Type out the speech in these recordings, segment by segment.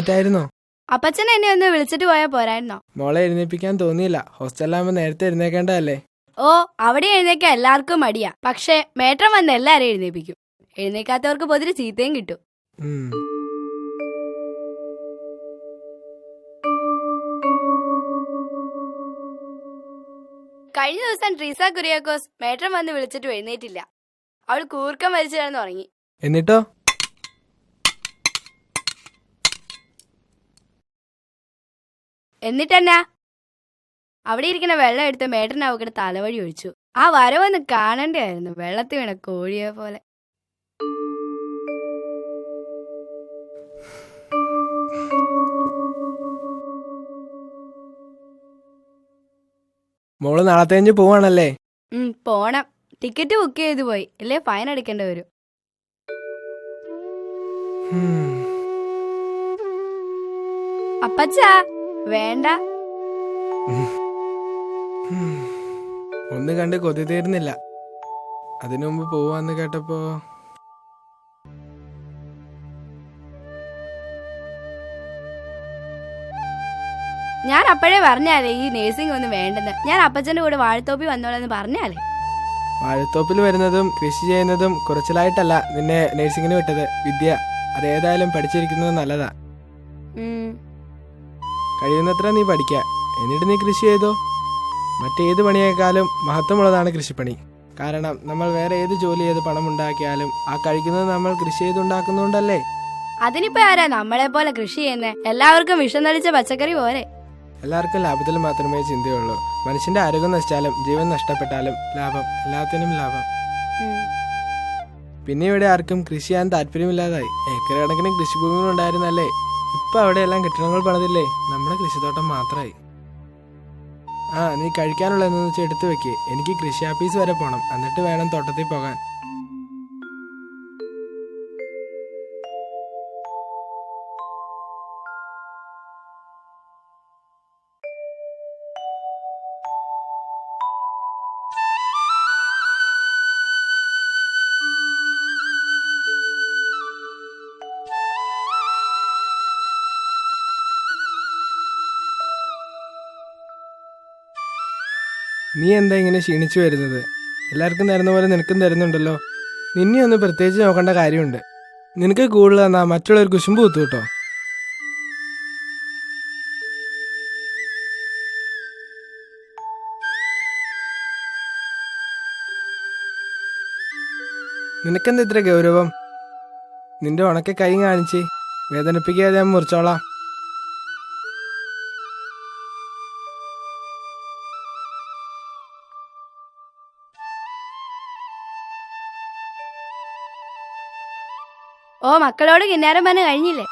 എഴുന്നേറ്റായിരുന്നോ? അപ്പച്ചൻ എന്നെ ഒന്ന് വിളിച്ചിട്ട് പോയാൽ പോരായിരുന്നോ? മോളെ എഴുന്നേപ്പിക്കാൻ തോന്നിയില്ല. ഹോസ്റ്റലാകുമ്പോ നേരത്തെ എഴുന്നേക്കേണ്ടതല്ലേ? ഓ, അവിടെ എഴുന്നേക്കാൻ എല്ലാവർക്കും മടിയാ. പക്ഷെ മേട്ടൻ വന്ന് എല്ലാരും എഴുന്നേപ്പിക്കും. എഴുന്നേക്കാത്തവർക്ക് പൊതിര് ചീത്തയും കിട്ടും. കഴിഞ്ഞ ദിവസം ട്രീസ കുര്യാക്കോസ് മേട്ടൻ വന്ന് വിളിച്ചിട്ട് എഴുന്നേറ്റില്ല. അവൾ കൂർക്കം വലിച്ചു കിടന്ന് ഉറങ്ങി. എന്നിട്ടോ? എന്നിട്ടെന്നാ, അവിടെ ഇരിക്കുന്ന വെള്ളം എടുത്ത് മേട്ടൻ അവക്കടെ തലവഴി ഒഴിച്ചു. ആ വരവൊന്ന് കാണണ്ടായിരുന്നു. വെള്ളത്തിൽ വീണ കോഴിയെ പോലെ. മോള് നാളത്തെ കഴിഞ്ഞ് പോവാണല്ലേ? പോണം. ടിക്കറ്റ് ബുക്ക് ചെയ്തു പോയി, അല്ലേ ഫൈൻ അടിക്കേണ്ടി വരും. അപ്പച്ചാ വേണ്ട. ഒന്ന് കണ്ട് കൊതി തീർന്നില്ല. അതിനു മുമ്പ് പോവാന്ന് കേട്ടപ്പോ ഞാൻ അപ്പോഴേ പറഞ്ഞാലേ ഈ നേഴ്സിംഗ് ഒന്നും വേണ്ടെന്ന്. ഞാൻ അപ്പച്ചന്റെ കൂടെ വാഴത്തോപ്പി വന്നോളെന്ന് പറഞ്ഞാലേ. വാഴത്തോപ്പിൽ വരുന്നതും കൃഷി ചെയ്യുന്നതും കുറച്ചിലായിട്ടല്ല നിന്നെ നേഴ്സിംഗിന് വിട്ടത്. വിദ്യ അതേതായാലും പഠിച്ചിരിക്കുന്നത് നല്ലതാ. കഴിയുന്നത്ര നീ പഠിക്ക, എന്നിട്ട് നീ കൃഷി ചെയ്തോ. മറ്റേത് പണിയേക്കാളും മഹത്വമുള്ളതാണ് കൃഷിപ്പണി. കാരണം നമ്മൾ വേറെ ഏത് ജോലി ചെയ്ത് പണം ഉണ്ടാക്കിയാലും ആ കഴിക്കുന്നത് നമ്മൾ കൃഷി ചെയ്തുണ്ടാക്കുന്നുണ്ടല്ലേ. അതിനിപ്പോ ആരാ നമ്മളെ പോലെ കൃഷി ചെയ്യുന്നേ? എല്ലാവർക്കും വിഷം നടിച്ച പച്ചക്കറി പോരെ. എല്ലാവർക്കും ലാഭത്തിൽ മാത്രമേ ചിന്തയുള്ളൂ. മനുഷ്യന്റെ ആരോഗ്യം നശിച്ചാലും ജീവൻ നഷ്ടപ്പെട്ടാലും ലാഭം, എല്ലാത്തിനും ലാഭം. പിന്നെ ഇവിടെ ആർക്കും കൃഷി ചെയ്യാൻ താല്പര്യമില്ലാതായി. ഏക്കർ കണക്കിന് കൃഷിഭൂമികൾ ഉണ്ടായിരുന്നല്ലേ. ഇപ്പൊ അവിടെയെല്ലാം കെട്ടിടങ്ങൾ പണിതില്ലേ. നമ്മുടെ കൃഷിത്തോട്ടം മാത്രമായി. നീ കഴിക്കാനുള്ള എന്ന് വെച്ചാൽ എടുത്തു വെക്ക്. എനിക്ക് കൃഷി ഓഫീസ് വരെ പോണം, എന്നിട്ട് വേണം തോട്ടത്തിൽ പോകാൻ. നീ എന്താ ഇങ്ങനെ ക്ഷീണിച്ചു വരുന്നത്? എല്ലാവർക്കും തരുന്ന പോലെ നിനക്കും തരുന്നുണ്ടല്ലോ. നിന്നെ ഒന്ന് പ്രത്യേകിച്ച് നോക്കേണ്ട കാര്യമുണ്ട്. നിനക്ക് കൂടുതൽ തന്നാ മറ്റുള്ളവർ കുശുമ്പ് കുത്തു കേട്ടോ. നിനക്കെന്താ ഇത്ര ഗൗരവം? നിന്റെ ഉണക്ക കൈ കാണിച്ച് വേദനിപ്പിക്കാതെ ഞാൻ മുറിച്ചോളാം. ഓ, മക്കളോട് കിന്നാരം പറഞ്ഞ് കഴിഞ്ഞില്ലേ?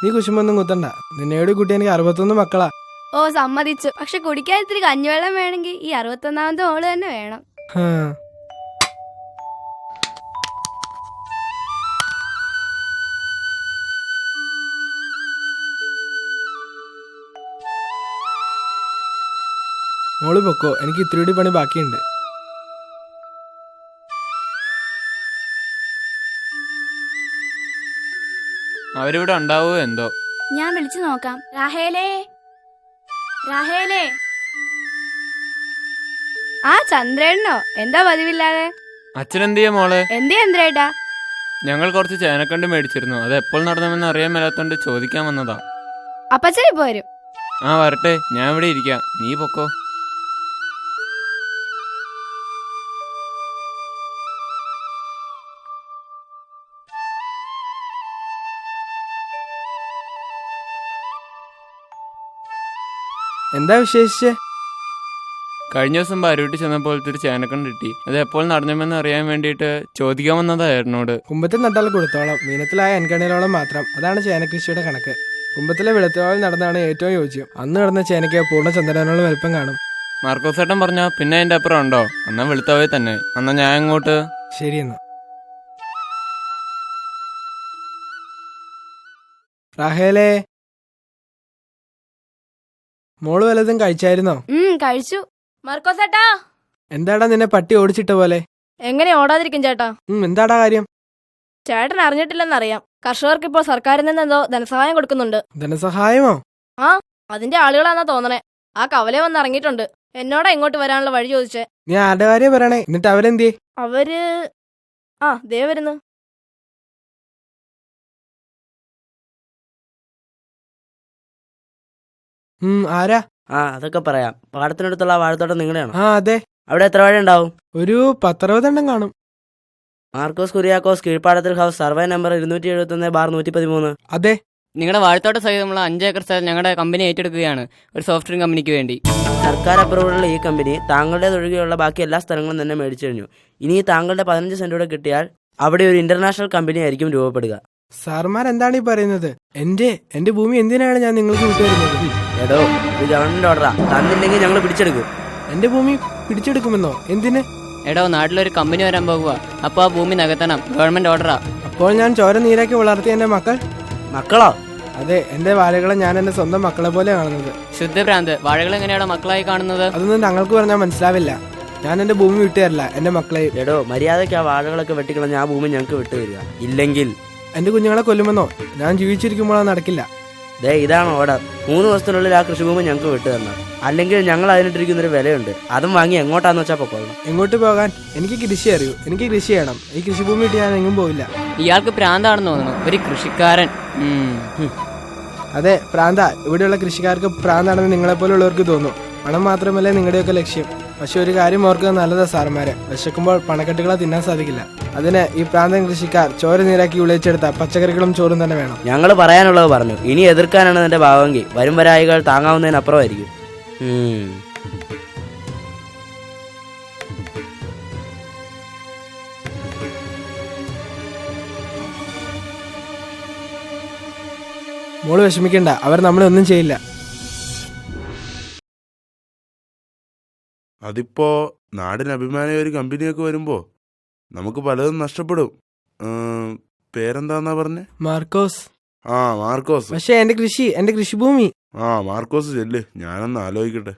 നീ കുശുമ്പൊന്നും കുത്തണ്ട. നിന്നോട് കുട്ടി എനിക്ക് 61 മക്കളാ. ഓ, സമ്മതിച്ചു. പക്ഷെ കുടിക്കാൻ ഇത്തിരി കഞ്ഞിവെള്ളം വേണമെങ്കിൽ ഈ 61ാമത്തെ മോള് തന്നെ വേണം. മോള് പൊക്കോ, എനിക്ക് ഇത്തിരി കൂടി പണി ബാക്കിയുണ്ട്. അവരിവിടെ ഉണ്ടാവോ എന്തോ. ഞാൻ വിളിച്ചു നോക്കാം. രാഹേലേ, രാഹേലേ. ചന്ദ്രേണ്ണോ? എന്താ പതിവില്ലാതെ? അച്ഛനെന്തിയാ മോളെ? എന്തിയാ ചന്ദ്രേട്ടാ? ഞങ്ങൾ കുറച്ച് ചേനക്കണ്ട് മേടിച്ചിരുന്നു. അത് എപ്പോൾ നടന്നുവെന്ന് അറിയാൻ മേലാത്തോണ്ട് ചോദിക്കാൻ വന്നതാ. അപ്പച്ചൻ ഇപ്പൊ വരും. വരട്ടെ, ഞാൻ ഇവിടെ ഇരിക്കാം, നീ പൊക്കോ. എന്താ വിശേഷിച്ച്? കഴിഞ്ഞ ദിവസം പരുവിട്ട് ചെന്നപ്പോൾ ഇത്തിരി ചേനക്കണ്ട് കിട്ടി. അത് എപ്പോൾ നടന്നുവെന്ന് അറിയാൻ വേണ്ടിയിട്ട് ചോദിക്കാൻ വന്നതാ ഏട്ടനോട്. കുമ്പത്തിൽ നട്ടാൽ കൊടുത്തോളം, മീനത്തിലായ എൻകണികളോളം മാത്രം. അതാണ് ചേനകൃഷിയുടെ കണക്ക്. കുമ്പത്തിലെ വെളുത്തോളം നടന്നാണ് ഏറ്റവും യോജ്യം. അന്ന് നടന്ന ചേനയ്ക്ക് പൂർണ്ണ ചന്ദ്രനോളം വലുപ്പം കാണും. മാർക്കോസേട്ടൻ പറഞ്ഞോ പിന്നെ അതിന്റെ അപ്പുറം ഉണ്ടോ? എന്നാ വെളുത്തവേ തന്നെ. എന്നാ ഞാൻ അങ്ങോട്ട്. ശരിയെന്നാ. റാഹേലേ, മോള് വല്ലതും കഴിച്ചായിരുന്നോ? കഴിച്ചു. മാർക്കോസേട്ടാ. എന്താടാ നിന്നെ പട്ടി ഓടിച്ചിട്ട പോലെ? എങ്ങനെ ഓടാതിരിക്കും ചേട്ടാ? എന്താടാ കാര്യം? ചേട്ടൻ അറിഞ്ഞിട്ടില്ലെന്നറിയാം. കർഷകർക്ക് ഇപ്പോൾ സർക്കാരിൽ നിന്ന് എന്തോ ധനസഹായം കൊടുക്കുന്നുണ്ട്. ധനസഹായമോ? അതിന്റെ ആളുകളാന്നാ തോന്നണേ. ആ കവല വന്ന് ഇറങ്ങിയിട്ടുണ്ട്. എന്നോടാ ഇങ്ങോട്ട് വരാനുള്ള വഴി ചോദിച്ചേ. നീ ആരുടെ കാര്യം പറയണേ? എന്നിട്ട് അവരെന്തിയെ? അവര് ദേ വരുന്നു. ആരാ? അതൊക്കെ പറയാം. പാടത്തിനടുത്തുള്ള വാഴത്തോട്ടം നിങ്ങളുടെയാണോ? അതെ. അവിടെ എത്ര വാഴ ഉണ്ടാവും? ഒരു 10-60 എണ്ണം കാണും. മാർക്കോസ് കുര്യാക്കോസ്, കീഴ്പ്പാടത്തിൽ ഹൗസ്, സർവേ നമ്പർ 271/113. അതെ. നിങ്ങളുടെ വാഴത്തോട്ട സഹിതമുള്ള 5 ഏക്കർ സ്ഥലം ഞങ്ങളുടെ കമ്പനി ഏറ്റെടുക്കുകയാണ്, ഒരു സോഫ്റ്റ്വെയർ കമ്പനിക്ക് വേണ്ടി. സർക്കാർ അപ്രൂവലുള്ള ഈ കമ്പനി താങ്കളുടേതൊഴികെയുള്ള ബാക്കി എല്ലാ സ്ഥലങ്ങളും തന്നെ മേടിച്ചു കഴിഞ്ഞു. ഇനി താങ്കളുടെ 15 സെന്റ് കൂടെ കിട്ടിയാൽ അവിടെ ഒരു ഇന്റർനാഷണൽ കമ്പനി ആയിരിക്കും രൂപപ്പെടുക. സാർമാർ എന്താണ് ഈ പറയുന്നത്? എന്റെ ഭൂമി എന്തിനാണ് ഞാൻ നിങ്ങൾക്ക് വിട്ടുതരുന്നത്? എടോ, ഇത് ഗവൺമെന്റ് ഓർഡറാ. തന്നില്ലെങ്കിൽ ഞങ്ങൾ പിടിച്ചെടുക്കും. എന്റെ ഭൂമി പിടിച്ചെടുക്കുമെന്നോ? എന്തിന്? എടോ, നാട്ടിലൊരു കമ്പനി വരാൻ പോകുക, അപ്പോൾ ആ ഭൂമി നികത്തണം, ഗവൺമെന്റ് ഓർഡറാ. അപ്പോൾ ഞാൻ ചോര നീരാക്കി വളർത്തിയ എന്റെ മക്കളോ? അതെ, എന്റെ വാഴകളെ ഞാൻ എന്റെ സ്വന്തം മക്കളെ പോലെ കാണുന്നത്. ശുദ്ധഭ്രാന്ത്. വാഴകൾ എങ്ങനെയാണോ മക്കളായി കാണുന്നത്? അതൊന്നും താങ്കൾക്ക് പറഞ്ഞാൽ മനസ്സിലാവില്ല. ഞാൻ എന്റെ ഭൂമി വിട്ടുതരില്ല, എന്റെ മക്കളെ. എടോ, മര്യാദയ്ക്ക് ആ വാഴകളൊക്കെ വെട്ടിക്കളഞ്ഞ ആ ഭൂമി ഞങ്ങൾക്ക് വിട്ടുതരിക. ഇല്ലെങ്കിൽ എന്റെ കുഞ്ഞുങ്ങളെ കൊല്ലുമെന്നോ? ഞാൻ ജീവിച്ചിരിക്കുമ്പോൾ അത് നടക്കില്ല. ഇതാണ് ഓർഡർ. 3 ദിവസത്തിനുള്ളിൽ ആ കൃഷിഭൂമി ഞങ്ങൾക്ക് വിട്ടു തരണം. അല്ലെങ്കിൽ ഞങ്ങൾ അതിനിട്ടിരിക്കുന്നൊരു വിലയുണ്ട്, അതും വാങ്ങി എങ്ങോട്ടാന്ന് വെച്ചാൽ പൊക്കോളണം. എങ്ങോട്ട് പോകാൻ? എനിക്ക് കൃഷി അറിയൂ, എനിക്ക് കൃഷി ചെയ്യണം. ഈ കൃഷിഭൂമി വിട്ട് ഞാൻ എങ്ങും പോവില്ല. ഇയാൾക്ക് പ്രാന്താണെന്ന് തോന്നുന്നു, ഒരു കൃഷിക്കാരൻ. അതെ, പ്രാന്ത. ഇവിടെയുള്ള കൃഷിക്കാർക്ക് പ്രാന്താണെന്ന് നിങ്ങളെപ്പോലുള്ളവർക്ക് തോന്നും. പണം മാത്രമല്ലേ നിങ്ങളുടെയൊക്കെ ലക്ഷ്യം. പക്ഷെ ഒരു കാര്യം ഓർക്കുക നല്ലതാ സാറന്മാരെ, വിശക്കുമ്പോൾ പണക്കെട്ടുകളെ തിന്നാൻ സാധിക്കില്ല. അതിന് ഈ പ്രാന്തൻ കൃഷിക്കാർ ചോര നീരാക്കി വിളിച്ചെടുത്ത പച്ചക്കറികളും ചോറും തന്നെ വേണം. ഞങ്ങൾ പറയാനുള്ളത് പറഞ്ഞു. ഇനി എതിർക്കാനാണ് എന്റെ ഭാവമെങ്കിൽ വരും വരായികൾ താങ്ങാവുന്നതിനപ്പുറമായിരിക്കും. മോള് വിഷമിക്കണ്ട, അവർ നമ്മളെ ഒന്നും ചെയ്യില്ല. അതിപ്പോ നാടിന് അഭിമാനിയായ ഒരു കമ്പനിയൊക്കെ വരുമ്പോ നമുക്ക് പലതും നഷ്ടപ്പെടും. പേരെന്താന്നാ പറഞ്ഞേ? മാർക്കോസ്. മാർക്കോസ്. പക്ഷെ എന്റെ കൃഷിഭൂമി. മാർക്കോസ് ചെല്ല്, ഞാനൊന്ന് ആലോചിക്കട്ടെ.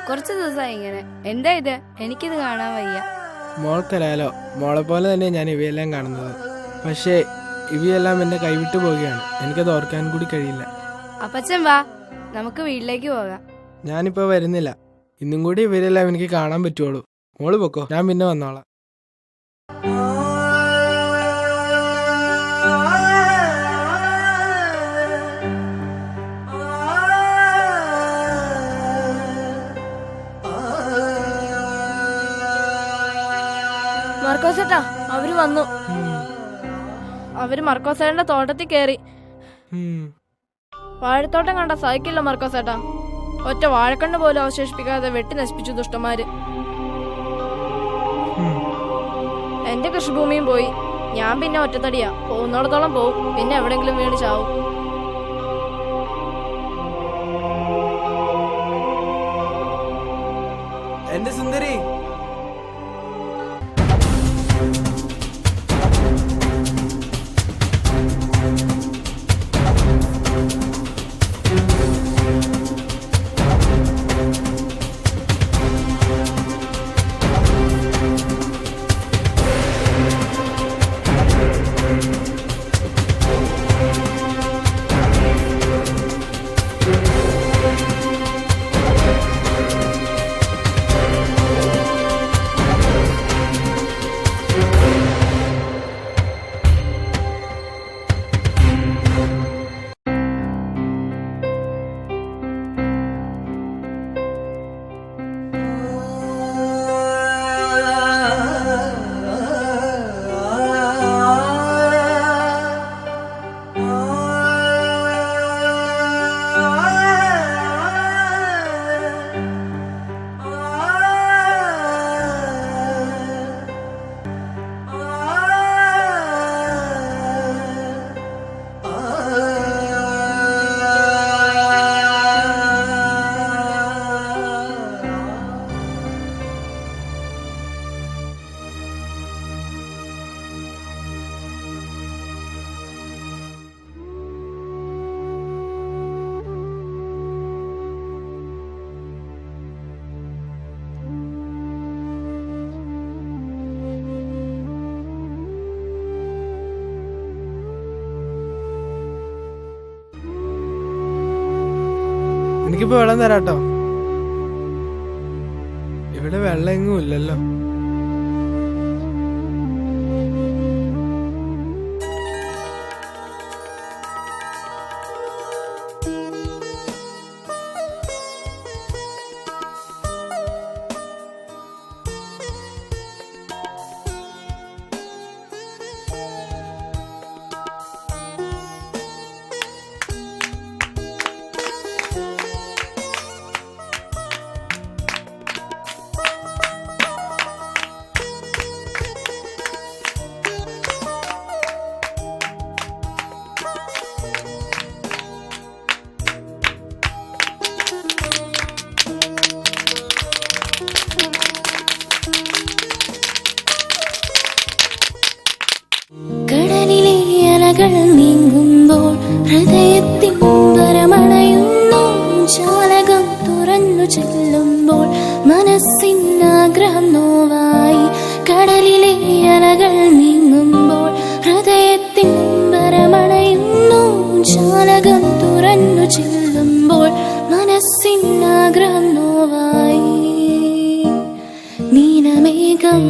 കുറച്ച് ദിവസമായി ഇങ്ങനെ. എന്താ ഇത്? എനിക്കിത് കാണാൻ വയ്യ. മോൾക്കറിയാലോ, മോളെ പോലെ തന്നെ ഞാൻ ഇവയെല്ലാം കാണുന്നത്. പക്ഷേ ഇവയെല്ലാം എന്നെ കൈവിട്ടു പോവുകയാണ്. എനിക്കത് ഓർക്കാൻ കൂടി കഴിയില്ല. അപ്പച്ചൻ വാ, നമുക്ക് വീട്ടിലേക്ക് പോകാം. ഞാനിപ്പോ വരുന്നില്ല. ഇന്നും കൂടി ഇവരെല്ലാം എനിക്ക് കാണാൻ പറ്റുള്ളൂ. മോള് പൊക്കോ, ഞാൻ പിന്നെ വന്നോളാം. മർക്കോസേട്ടാ, അവര് വന്നു. അവര് മർക്കോസേട്ടന്റെ തോട്ടത്തിൽ കയറി. വാഴത്തോട്ടം കണ്ട സഹിക്കില്ല മർക്കോസേട്ടാ. ഒറ്റ വാഴക്കണ്ണ് പോലും അവശേഷിപ്പിക്കാതെ വെട്ടി നശിപ്പിച്ചു ദുഷ്ടന്മാര്. എന്റെ കൃഷിഭൂമിയും പോയി. ഞാൻ പിന്നെ ഒറ്റത്തടിയാ. പോകുന്നിടത്തോളം പോവും, പിന്നെ എവിടെങ്കിലും വീണ് ചാവും. എന്റെ സുന്ദരി. എനിക്കിപ്പോ വെള്ളം തരാട്ടോ. ഇവിടെ വെള്ളം എങ്ങും ഇല്ലല്ലോ. കടലിലെ അലകൾ നീങ്ങുമ്പോൾ ഹൃദയത്തിൻ പരമണയുന്നു. ജാലകം തുറന്നു ചെല്ലുമ്പോൾ മനസ്സിനാഗ്രഹം നോവായി. കടലിലെ അലകൾ നീങ്ങുമ്പോൾ ഹൃദയത്തിൻ പരമണയുന്നു. ജാലകം തുറന്നു ചെല്ലുമ്പോൾ മനസ്സിനാഗ്രഹം നോവായി. നീലമേഘം